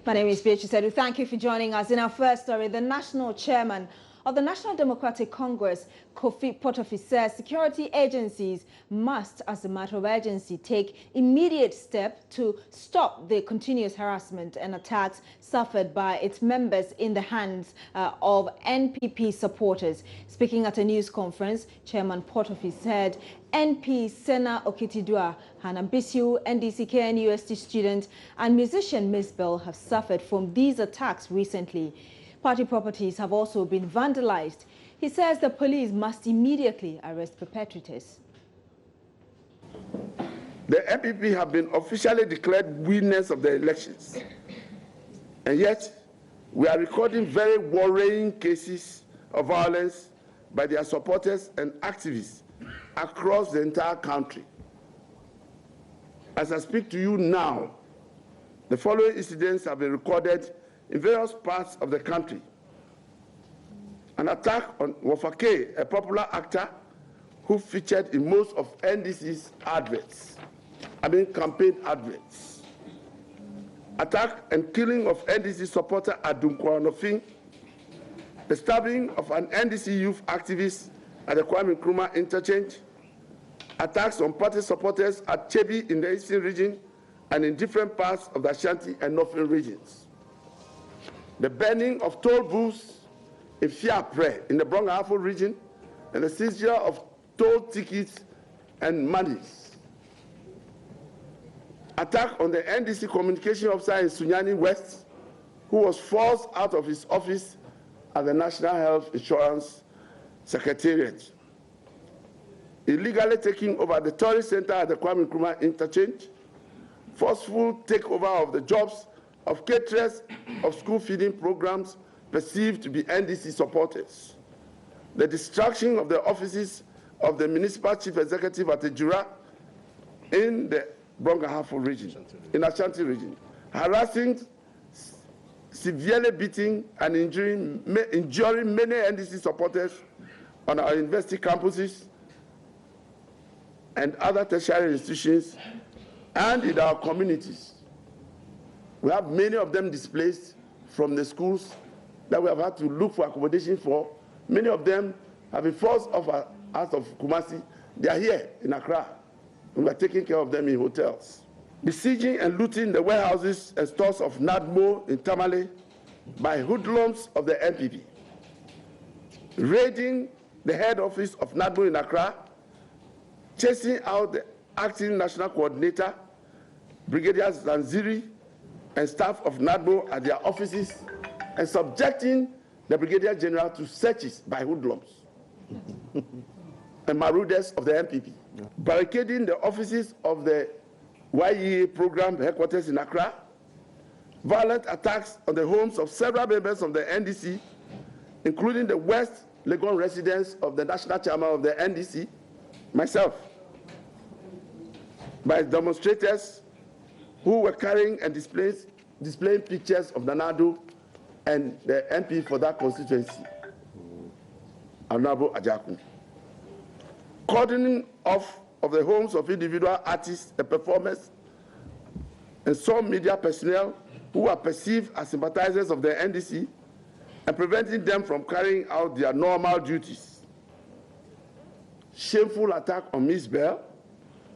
My name is Beatrice Edu. Thank you for joining us. In our first story, the national chairman of the National Democratic Congress, Kofi Portofi, says security agencies must, as a matter of urgency, take immediate steps to stop the continuous harassment and attacks suffered by its members in the hands of NPP supporters. Speaking at a news conference, Chairman Portofi said NP Sena Okitidua, Hannah Bisiu, NDC KNUST student and musician Miss Bell have suffered from these attacks recently. Party properties have also been vandalized. He says the police must immediately arrest perpetrators. The NPP have been officially declared winners of the elections. And yet, we are recording very worrying cases of violence by their supporters and activists across the entire country. As I speak to you now, the following incidents have been recorded in various parts of the country. An attack on Wofake, a popular actor who featured in most of NDC's campaign adverts. Attack and killing of NDC supporter Adunkwa Onofin. The stabbing of an NDC youth activist at the Kwame Nkrumah interchange. Attacks on party supporters at Chebi in the Eastern region and in different parts of the Ashanti and Northern regions. The burning of toll booths in Fiapre in the Brong-Ahafo region, and the seizure of toll tickets and monies. Attack on the NDC communication officer in Sunyani West, who was forced out of his office at the National Health Insurance Secretariat. Illegally taking over the tourist center at the Kwame Nkrumah interchange. Forceful takeover of the jobs of caterers of school feeding programs perceived to be NDC supporters. The destruction of the offices of the municipal chief executive at Ejura in the Brong-Ahafo region, in Ashanti region, harassing, severely beating and injuring many NDC supporters on our university campuses and other tertiary institutions and in our communities. We have many of them displaced from the schools that we have had to look for accommodation for. Many of them have been forced out of Kumasi. They are here in Accra. We are taking care of them in hotels. Besieging and looting the warehouses and stores of NADMO in Tamale by hoodlums of the NPP. Raiding the head office of NADMO in Accra, chasing out the acting national coordinator, Brigadier Zanziri, and staff of NADMO at their offices, and subjecting the Brigadier General to searches by hoodlums and marauders of the NPP. Barricading the offices of the YEA program headquarters in Accra, violent attacks on the homes of several members of the NDC, including the West Legon residence of the national chairman of the NDC, myself, by demonstrators who were carrying and displaying pictures of Nanado and the MP for that constituency, Honorable Ajaku. Cordoning off of the homes of individual artists and performers and some media personnel who are perceived as sympathizers of the NDC and preventing them from carrying out their normal duties. Shameful attack on Miss Bell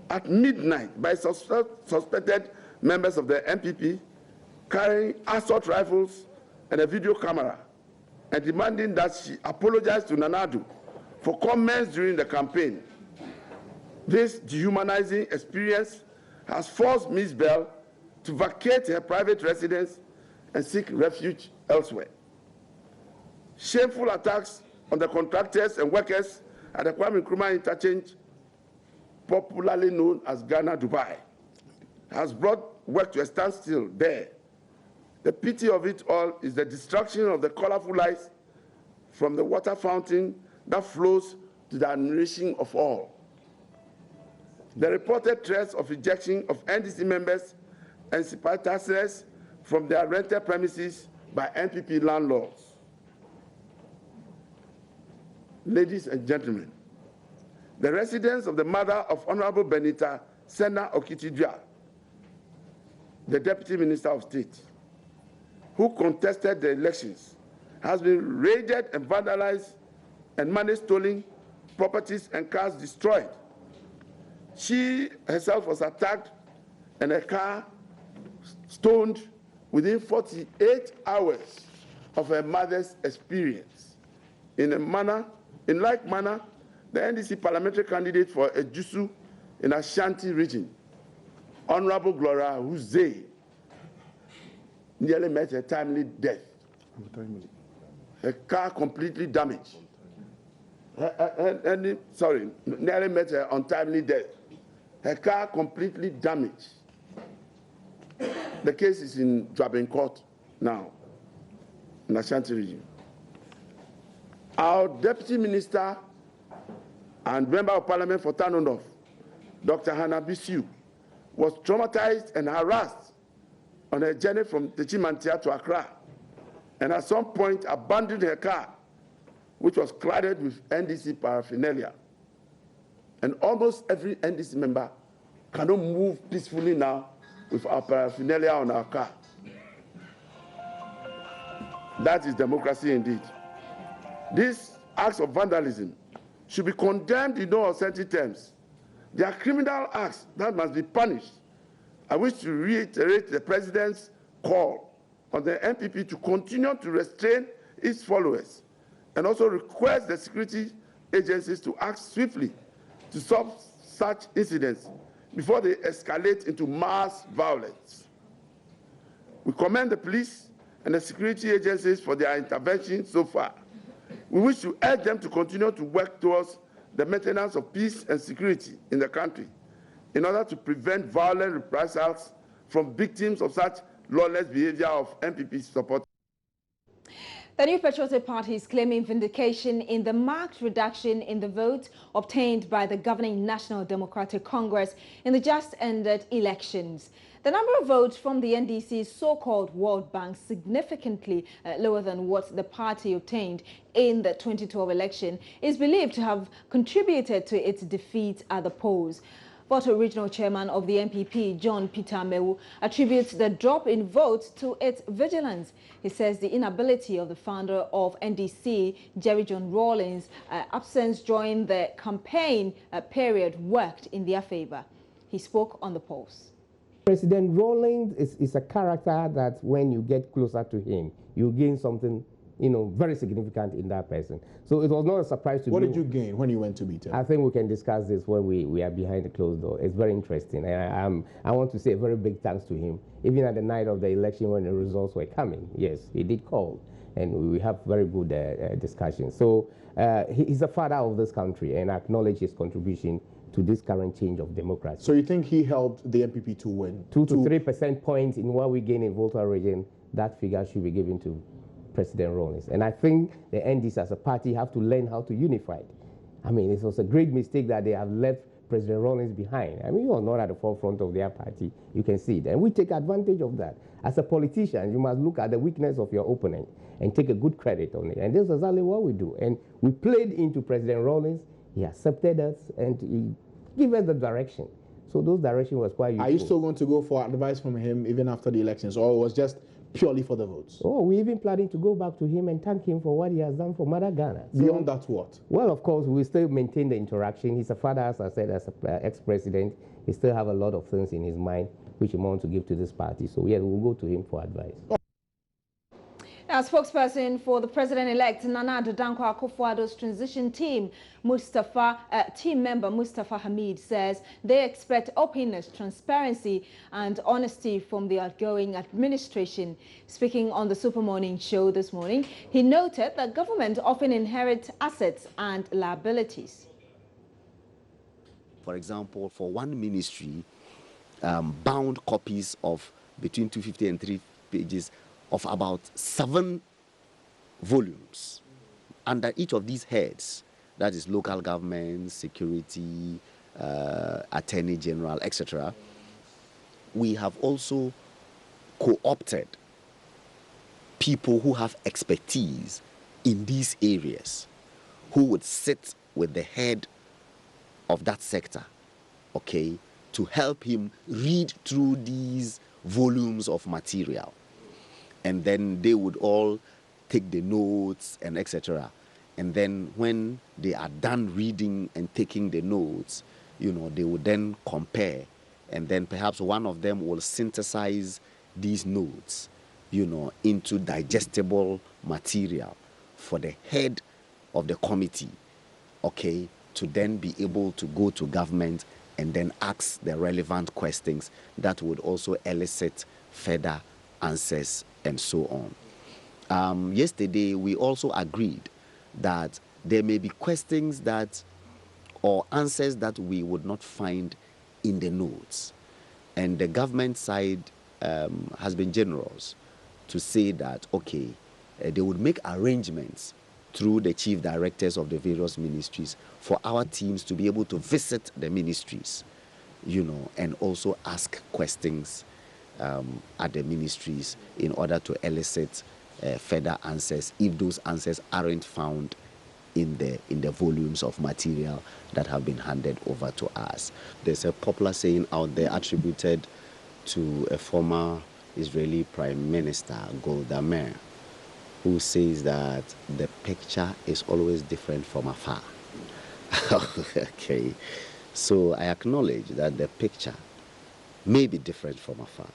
at midnight by suspected members of the NPP carrying assault rifles and a video camera and demanding that she apologize to Nanado for comments during the campaign. This dehumanizing experience has forced Ms. Bell to vacate her private residence and seek refuge elsewhere. Shameful attacks on the contractors and workers at the Kwame Nkrumah interchange, popularly known as Ghana Dubai, has brought work to a standstill there. The pity of it all is the destruction of the colorful lights from the water fountain that flows to the admiration of all. The reported threats of ejection of NDC members and sympathizers from their rented premises by NPP landlords. Ladies and gentlemen, the residence of the mother of Honorable Benita Sena Okitidua, the Deputy Minister of State, who contested the elections has been raided and vandalized and money stolen, properties and cars destroyed. She herself was attacked and her car stoned within 48 hours of her mother's experience. In like manner, the NDC parliamentary candidate for Ejusu in Ashanti region, Honorable Gloria Huze, nearly met a timely death. Her car completely damaged. Nearly met an untimely death. Her car completely damaged. The case is in Dwabin Court now, in Ashanti region. Our Deputy Minister and Member of Parliament for Tanonof, Dr. Hannah Bisiu, was traumatized and harassed on her journey from Techimantia to Accra, and at some point abandoned her car, which was cladded with NDC paraphernalia. And almost every NDC member cannot move peacefully now with our paraphernalia on our car. That is democracy indeed. These acts of vandalism should be condemned in no uncertain terms. They are criminal acts that must be punished. I wish to reiterate the President's call on the NPP to continue to restrain its followers and also request the security agencies to act swiftly to stop such incidents before they escalate into mass violence. We commend the police and the security agencies for their intervention so far. We wish to urge them to continue to work towards the maintenance of peace and security in the country in order to prevent violent reprisals from victims of such lawless behavior of NPP supporters. The New Patriotic Party is claiming vindication in the marked reduction in the vote obtained by the governing National Democratic Congress in the just-ended elections. The number of votes from the NDC's so-called World Bank significantly lower than what the party obtained in the 2012 election is believed to have contributed to its defeat at the polls. Voto Regional Chairman of the NPP, John Peter Mewu, attributes the drop in votes to its vigilance. He says the inability of the founder of NDC, Jerry John Rawlings' absence during the campaign period worked in their favor. He spoke on the polls. President Rawlings is a character that when you get closer to him, you gain something, very significant in that person. So it was not a surprise to me. What did you gain when you went to meet him? I think we can discuss this when we are behind the closed door. It's very interesting. And I want to say a very big thanks to him. Even at the night of the election when the results were coming, yes, he did call. And we have very good discussions. So he's the father of this country and acknowledge his contribution to this current change of democracy. So you think he helped the NPP to win? 2 to 3% points in what we gain in voter region, that figure should be given to President Rawlings. And I think the NDC as a party have to learn how to unify. I mean, it was a great mistake that they have left President Rawlings behind. I mean, you are not at the forefront of their party. You can see it. And we take advantage of that. As a politician, you must look at the weakness of your opponent and take a good credit on it. And this is exactly what we do. And we played into President Rawlings. He accepted us and he gave us the direction. So those directions was quite useful. Are you still going to go for advice from him even after the elections, or it was just purely for the votes? Oh, we're even planning to go back to him and thank him for what he has done for Mother Ghana. Beyond that, what? Well, of course, we still maintain the interaction. He's a father, as I said, as an ex-president. He still have a lot of things in his mind which he wants to give to this party. So, yeah, we'll go to him for advice. Now, spokesperson for the president-elect Nana Addo Dankwa Akufo-Addo's transition team, team member Mustafa Hamid, says they expect openness, transparency and honesty from the outgoing administration. Speaking on the Super Morning Show this morning, he noted that government often inherits assets and liabilities. For example, for one ministry, bound copies of between 250 and 3 pages of about 7 volumes. Under each of these heads, that is local government, security, attorney general, etc., we have also co-opted people who have expertise in these areas, who would sit with the head of that sector, okay, to help him read through these volumes of material. and then they would all take the notes and etc. And then when they are done reading and taking the notes, they would then compare, and then perhaps one of them will synthesize these notes, into digestible material for the head of the committee, okay, to then be able to go to government and then ask the relevant questions that would also elicit further answers and so on. Yesterday, we also agreed that there may be questions or answers that we would not find in the notes. And the government side has been generous to say that, okay, they would make arrangements through the chief directors of the various ministries for our teams to be able to visit the ministries, and also ask questions at the ministries in order to elicit further answers if those answers aren't found in the volumes of material that have been handed over to us. There's a popular saying out there attributed to a former Israeli Prime Minister, Golda Meir, who says that the picture is always different from afar. Okay, so I acknowledge that the picture may be different from afar.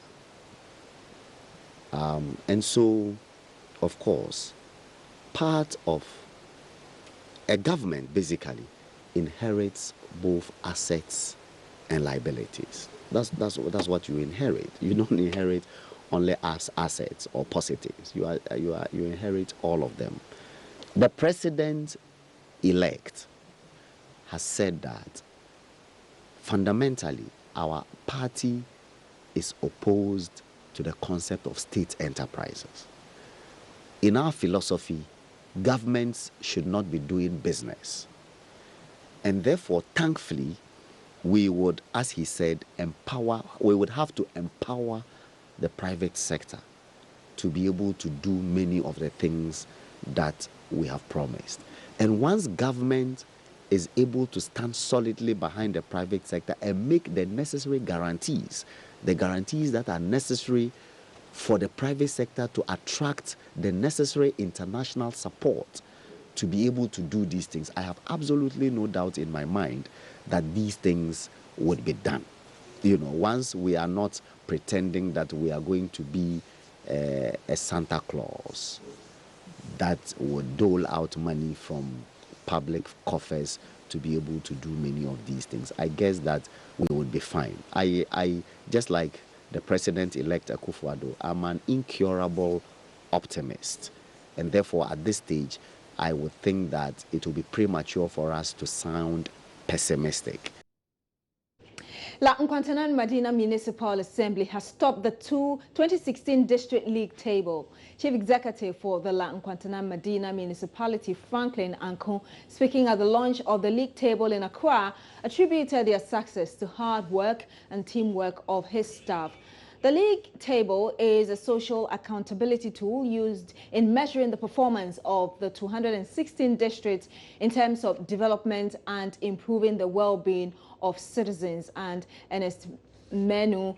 And so, of course, part of a government basically inherits both assets and liabilities. That's what you inherit. You don't inherit only as assets or positives. You inherit all of them. The president-elect has said that fundamentally our party is opposed to the concept of state enterprises. In our philosophy, governments should not be doing business. And therefore, thankfully, we would, as he said, we would have to empower the private sector to be able to do many of the things that we have promised. And once government is able to stand solidly behind the private sector and make the necessary guarantees, the guarantees that are necessary for the private sector to attract the necessary international support to be able to do these things, I have absolutely no doubt in my mind that these things would be done. Once we are not pretending that we are going to be a Santa Claus that would dole out money from public coffers to be able to do many of these things, I guess that we would be fine. I just like the President-elect Akufo-Addo, I'm an incurable optimist. And therefore, at this stage, I would think that it will be premature for us to sound pessimistic. La Nkwantanan Medina Municipal Assembly has stopped the 2016 District League table. Chief Executive for the La Nkwantanan Medina Municipality, Franklin Anko, speaking at the launch of the league table in Accra, attributed their success to hard work and teamwork of his staff. The league table is a social accountability tool used in measuring the performance of the 216 districts in terms of development and improving the well-being of citizens. And Ernest Menu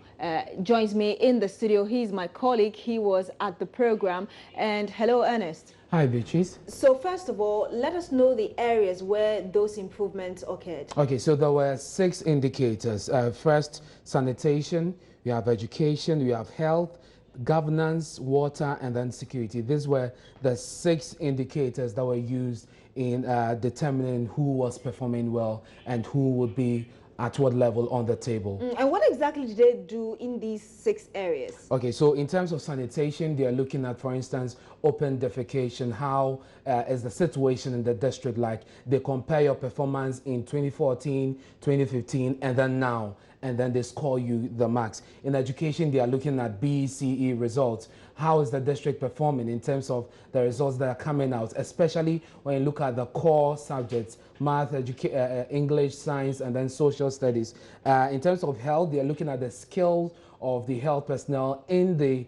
joins me in the studio. He's my colleague. He was at the program. And hello, Ernest. Hi, Beatrice. So first of all, let us know the areas where those improvements occurred. Okay, so there were 6 indicators. First, sanitation, we have education, we have health, governance, water, and then security. These were the 6 indicators that were used in determining who was performing well and who would be at what level on the table. And what exactly did they do in these 6 areas? Okay, so in terms of sanitation, they are looking at, for instance, open defecation. How is the situation in the district like? They compare your performance in 2014, 2015, and then now, and then they score you the marks. In education, they are looking at BCE results. How is the district performing in terms of the results that are coming out, especially when you look at the core subjects, math, English, science, and then social studies. In terms of health, they are looking at the skills of the health personnel in the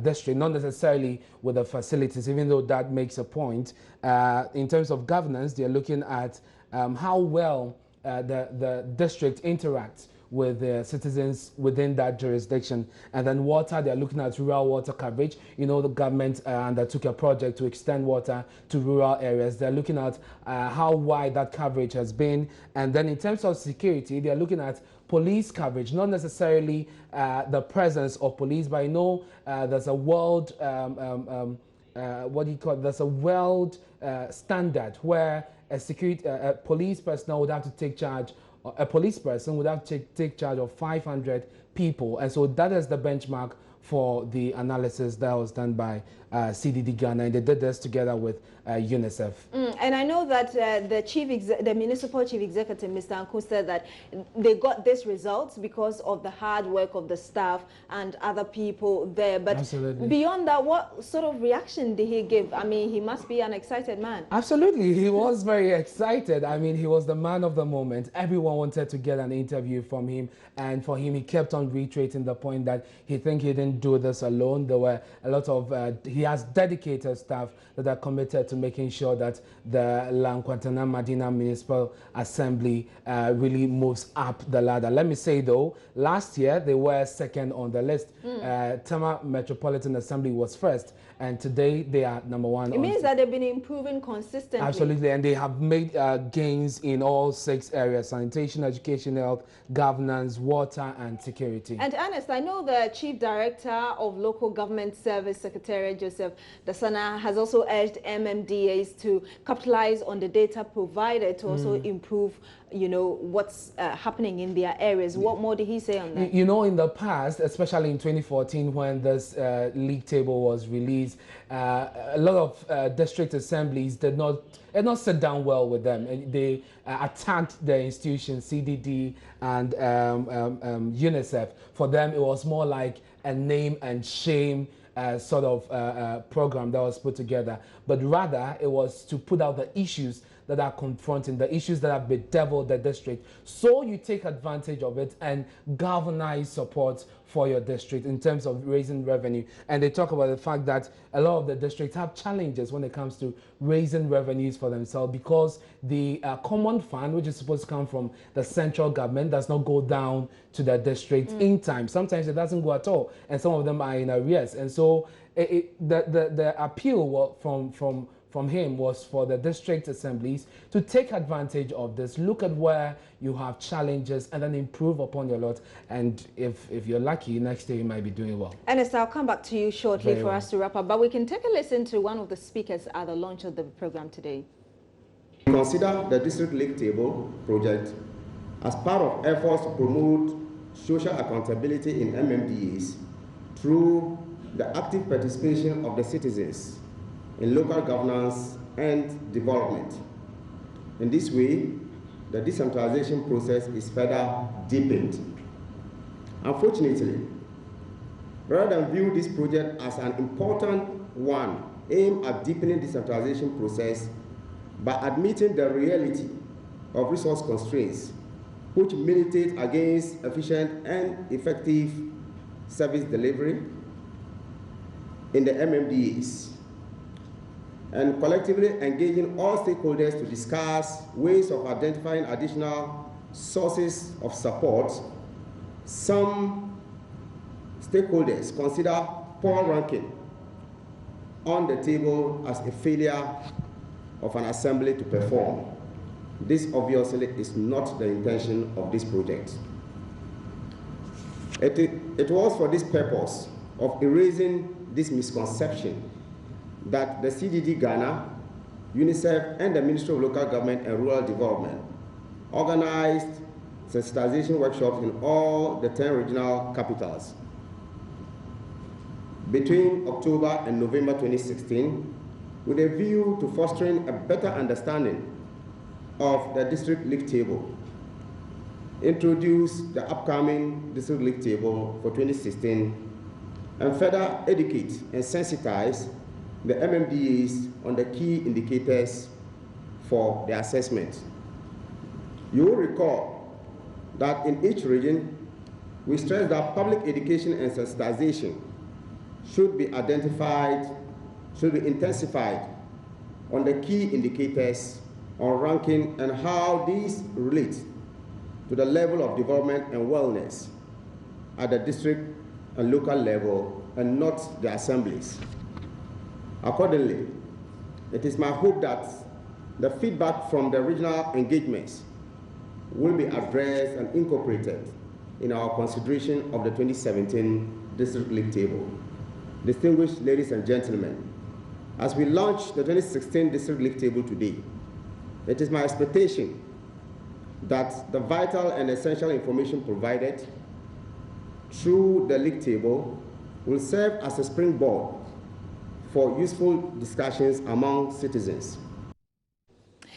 district, not necessarily with the facilities, even though that makes a point. In terms of governance, they are looking at how well the district interacts with the citizens within that jurisdiction. And then water, they're looking at rural water coverage. You know, the government undertook a project to extend water to rural areas. They're looking at how wide that coverage has been. And then in terms of security, they're looking at police coverage, not necessarily the presence of police, but I know there's a world, what do you call it? There's a world standard where a police personnel would have to take charge, a police person would have to take charge of 500 people. And so that is the benchmark for the analysis that was done by CDD Ghana, and they did this together with UNICEF. And I know that the municipal chief executive, Mr. Anku, said that they got these results because of the hard work of the staff and other people there. But Absolutely. Beyond that, what sort of reaction did he give? I mean, he must be an excited man. Absolutely, he was very excited. I mean, he was the man of the moment. Everyone wanted to get an interview from him, and for him, he kept on reiterating the point that he thinks he didn't do this alone. There were a lot of, he has dedicated staff that are committed to making sure that the Lankwatana Madina Municipal Assembly really moves up the ladder. Let me say though, last year they were second on the list. Tama Metropolitan Assembly was first, and today they are number one. It means that they've been improving consistently. Absolutely, and they have made gains in all 6 areas: sanitation, education, health, governance, water, and security. And Ernest, I know the Chief Director of Local Government Service, Secretary Joseph Dasana, has also urged MMDAs to capitalize on the data provided to also improve, you know, what's happening in their areas. What more did he say on that? You know, in the past, especially in 2014, when this league table was released, a lot of district assemblies did not sit down well with them, and they attacked the institutions, CDD and UNICEF. For them, it was more like a name and shame sort of program that was put together, but rather it was to put out the issues that are confronting, the issues that have bedeviled the district, so you take advantage of it and galvanize support for your district in terms of raising revenue. And they talk about the fact that a lot of the districts have challenges when it comes to raising revenues for themselves, because the common fund, which is supposed to come from the central government, does not go down to the district in time. Sometimes it doesn't go at all, and some of them are in arrears. And so the appeal from him was for the district assemblies to take advantage of this, look at where you have challenges, and then improve upon your lot. And if you're lucky, next year you might be doing well. Ernest, I'll come back to you shortly Very well. us to wrap up, but we can take a listen to one of the speakers at the launch of the program today. Consider the district league table project as part of efforts to promote social accountability in MMDAs through the active participation of the citizens in local governance and development. In this way, the decentralization process is further deepened. Unfortunately, rather than view this project as an important one aimed at deepening the decentralization process by admitting the reality of resource constraints, which militate against efficient and effective service delivery in the MMDAs, and collectively engaging all stakeholders to discuss ways of identifying additional sources of support, some stakeholders consider poor ranking on the table as a failure of an assembly to perform. This obviously is not the intention of this project. It was for this purpose of erasing this misconception that the CDD Ghana, UNICEF, and the Ministry of Local Government and Rural Development organized sensitization workshops in all the 10 regional capitals between October and November 2016, with a view to fostering a better understanding of the district league table, introduce the upcoming district league table for 2016, and further educate and sensitize the MMDAs on the key indicators for the assessment. You will recall that in each region, we stress that public education and sensitization should be intensified on the key indicators on ranking and how these relate to the level of development and wellness at the district and local level and not the assemblies. Accordingly, it is my hope that the feedback from the regional engagements will be addressed and incorporated in our consideration of the 2017 District League Table. Distinguished ladies and gentlemen, as we launch the 2016 District League Table today, it is my expectation that the vital and essential information provided through the League Table will serve as a springboard for useful discussions among citizens.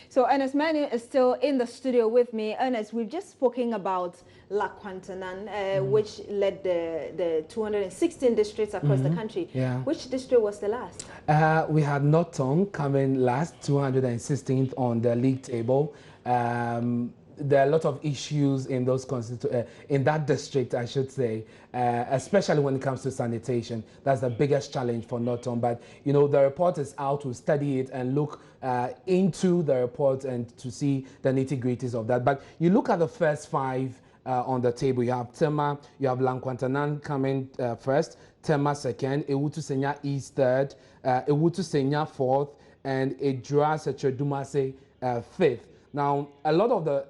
So Ernest Manu is still in the studio with me. Ernest, we've just spoken about La Quantanan, which led the 216 districts across the country. Yeah. Which district was the last? We had Norton coming last, 216th on the league table. There are a lot of issues in those in that district, I should say, especially when it comes to sanitation. That's the biggest challenge for Norton. But you know, the report is out to study it and look into the report and to see the nitty-gritties of that. But you look at the first five on the table. You have Tema, you have Lankwantanan coming first, Tema second, Ewutu Senya East third, Ewutu Senya fourth, and Edra Setredumase fifth. Now, a lot of the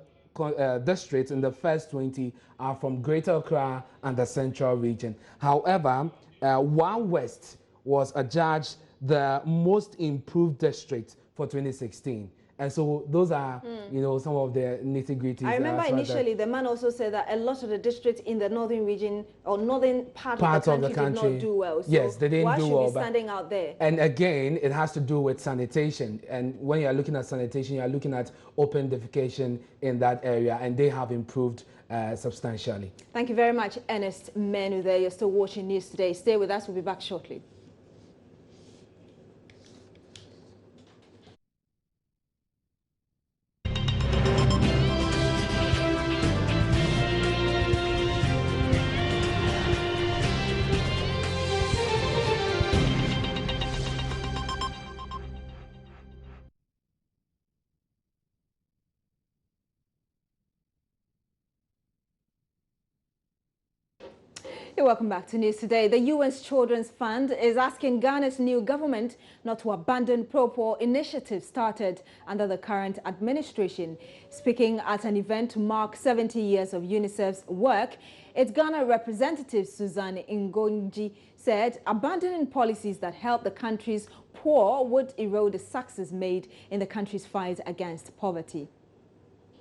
districts in the first 20 are from Greater Accra and the Central Region. However, Wa West was adjudged the most improved district for 2016. And so those are, you know, some of the nitty-gritties. I remember initially the man also said that a lot of the districts in the northern region or northern part of the country did not do well. So yes, they didn't do well. Why should be standing out there? And again, it has to do with sanitation. And when you're looking at sanitation, you're looking at open defecation in that area, and they have improved substantially. Thank you very much, Ernest Manu there. You're still watching News Today. Stay with us. We'll be back shortly. Welcome back to News Today. The UN's Children's Fund is asking Ghana's new government not to abandon pro-poor initiatives started under the current administration. Speaking at an event to mark 70 years of UNICEF's work, its Ghana representative Susan Ngonji said abandoning policies that help the country's poor would erode the success made in the country's fight against poverty.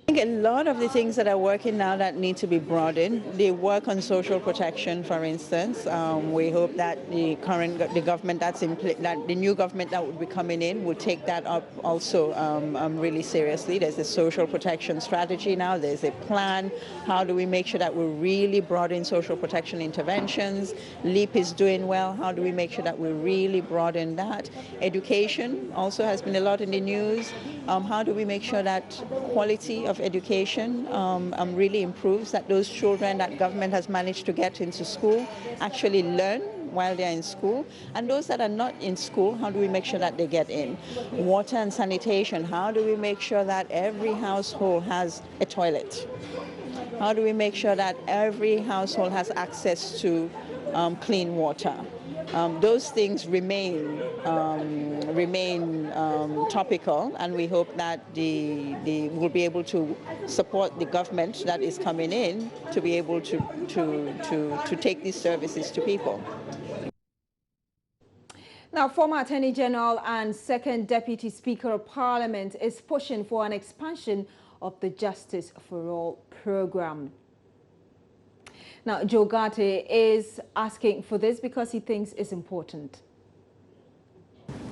I think a lot of the things that are working now that need to be broadened, they work on social protection, for instance. We hope that the government that's in place, that the new government that would be coming in will take that up also really seriously. There's a social protection strategy now. There's a plan. How do we make sure that we really broaden social protection interventions? LEAP is doing well. How do we make sure that we really broaden that? Education also has been a lot in the news. How do we make sure that quality of education really improves, that those children that government has managed to get into school actually learn while they're in school, and those that are not in school, how do we make sure that they get in? Water and sanitation, how do we make sure that every household has a toilet? How do we make sure that every household has access to clean water? Those things remain topical, and we hope that we'll be able to support the government that is coming in to be able to take these services to people. Now, former Attorney General and second Deputy Speaker of Parliament is pushing for an expansion of the Justice for All program. Now, Joe Garte is asking for this because he thinks it's important.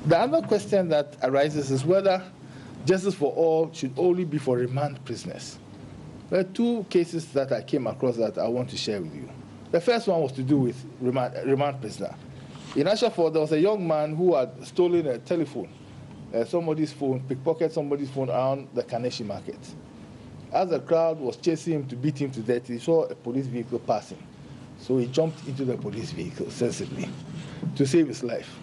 The other question that arises is whether justice for all should only be for remand prisoners. There are two cases that I came across that I want to share with you. The first one was to do with remand prisoner. In Ashaford, there was a young man who had stolen a telephone, somebody's phone, pickpocketed somebody's phone around the Kaneshi market. As the crowd was chasing him to beat him to death, he saw a police vehicle passing. So he jumped into the police vehicle sensibly to save his life.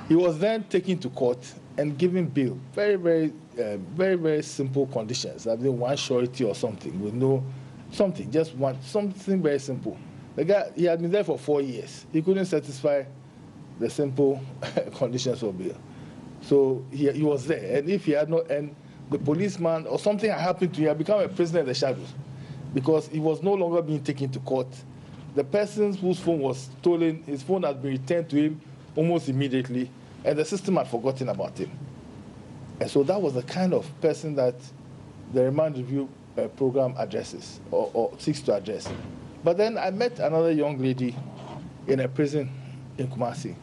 He was then taken to court, and giving bail. Very, very simple conditions. I mean, one surety or something with no something, just something very simple. The guy, he had been there for 4 years. He couldn't satisfy the simple conditions for bail. So he was there. And if he had not, and the policeman or something had happened to him, he had become a prisoner in the shadows because he was no longer being taken to court. The person whose phone was stolen, his phone had been returned to him almost immediately, and the system had forgotten about him. And so that was the kind of person that the remand review program addresses or seeks to address. But then I met another young lady in a prison in Kumasi,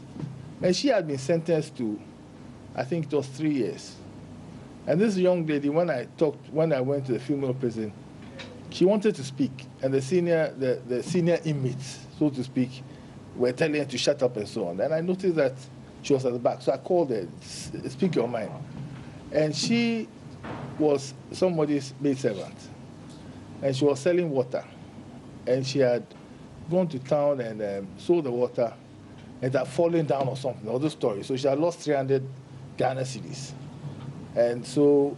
and she had been sentenced to, I think it was 3 years. And this young lady, when I went to the female prison, she wanted to speak, and the senior inmates, so to speak, were telling her to shut up and so on. And I noticed that she was at the back, so I called her, speak your mind. And she was somebody's maidservant, and she was selling water. And she had gone to town and sold the water, and it had fallen down or something, all the story. So she had lost 300 Ghana cedis. And so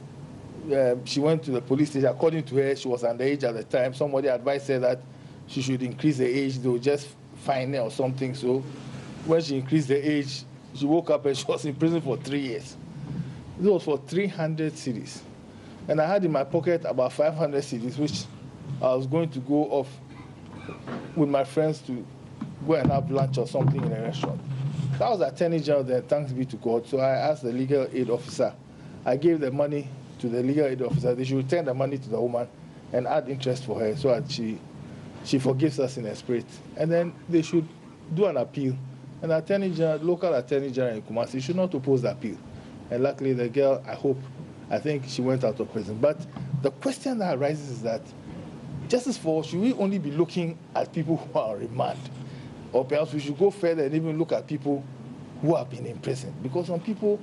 she went to the police station. According to her, she was underage at the time. Somebody advised her that she should increase the age. They would just fine her or something. So when she increased the age, she woke up and she was in prison for 3 years. This was for 300 cedis. And I had in my pocket about 500 cedis, which I was going to go off with my friends to go and have lunch or something in a restaurant. That was Attorney General then, thanks be to God. So I asked the legal aid officer. I gave the money to the legal aid officer. They should return the money to the woman and add interest for her so that she forgives us in her spirit. And then they should do an appeal. And Attorney General, local Attorney General in Kumasi should not oppose the appeal. And luckily the girl, I think she went out of prison. But the question that arises is that justice for all, should we only be looking at people who are on remand? Or perhaps we should go further and even look at people who have been in prison? Because some people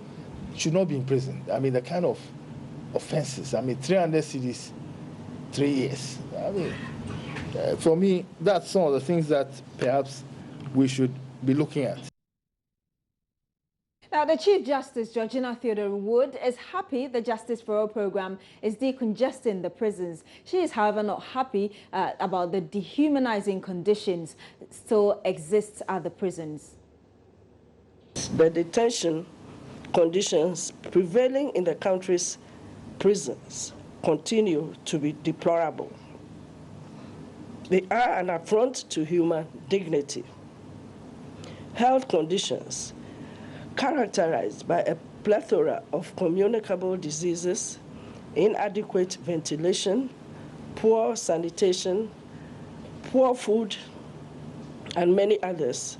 should not be in prison. I mean, the kind of offenses. I mean, 300 cedis, 3 years. I mean, for me, that's some of the things that perhaps we should be looking at. Now, the Chief Justice, Georgina Theodore Wood, is happy the Justice for All program is decongesting the prisons. She is, however, not happy about the dehumanizing conditions still exists at the prisons. The detention conditions prevailing in the country's prisons continue to be deplorable. They are an affront to human dignity. Health conditions characterized by a plethora of communicable diseases, inadequate ventilation, poor sanitation, poor food, and many others,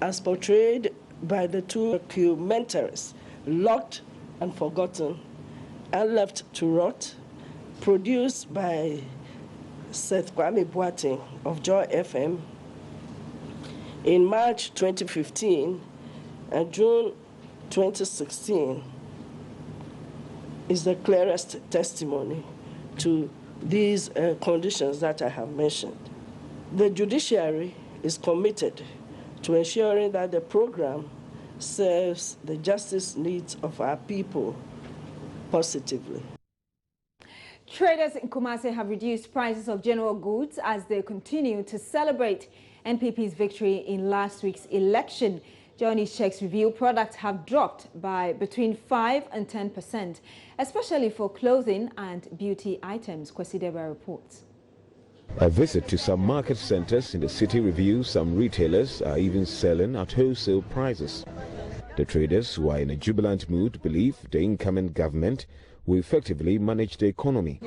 as portrayed by the two documentaries, Locked and Forgotten and Left to Rot, produced by Seth Kwame Boateng of Joy FM in March 2015 and June 2016, is the clearest testimony to these conditions that I have mentioned. The judiciary is committed to ensuring that the program serves the justice needs of our people positively. Traders in Kumasi have reduced prices of general goods as they continue to celebrate NPP's victory in last week's election. Johnny's checks reveal products have dropped by between 5 and 10%, especially for clothing and beauty items, Kwesi Deba reports. A visit to some market centers in the city reveals some retailers are even selling at wholesale prices. The traders, who are in a jubilant mood, believe the incoming government will effectively manage the economy.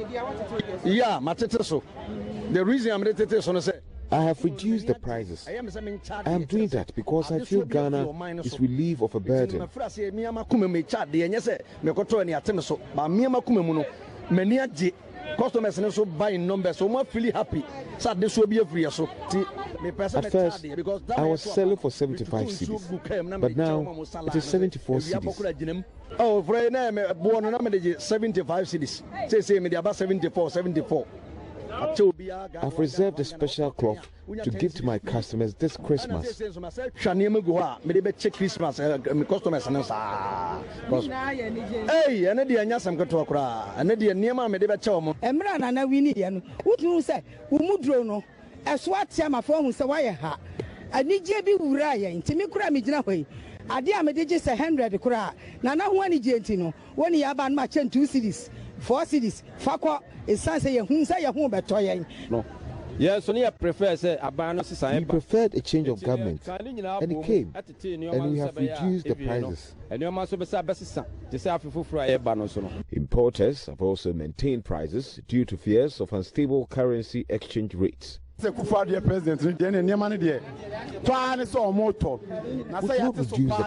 Yeah, the reason I'm I have reduced the prices. I am doing that because I feel Ghana is relieved of a burden. Customers also buying numbers, so I'm really happy. So this will be a free. So at first, I was selling for 75 cedis, but now it is 74 cedis. Oh, for a name, born 75 cedis. Say me about 74. I've reserved a special cloth to give to my customers this Christmas. Hey, and the Anyasam Katokra, and the Niama Medebachom. Emra na wini ye no wotunu se umudro no eso atia ma fo hu se waye ha anije bi wura ye ntimi kura me gina hoi ade a me de je se 100 kura na ho anije nti no woni ya ba no ma chen 2 cities 4 cities fakọ esan se ye hu beto ye no. Yes, so you prefer say abano sisan. We preferred a change of government, and it came, and we have reduced the prices. Importers have also maintained prices due to fears of unstable currency exchange rates. We've not reduced the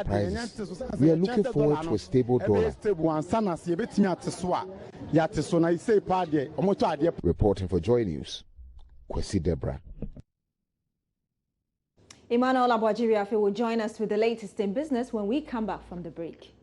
prices. We are looking forward to a stable dollar. Reporting for Joy News, Kwesi Debra. Emmanuel Abwajiriafe will join us with the latest in business when we come back from the break.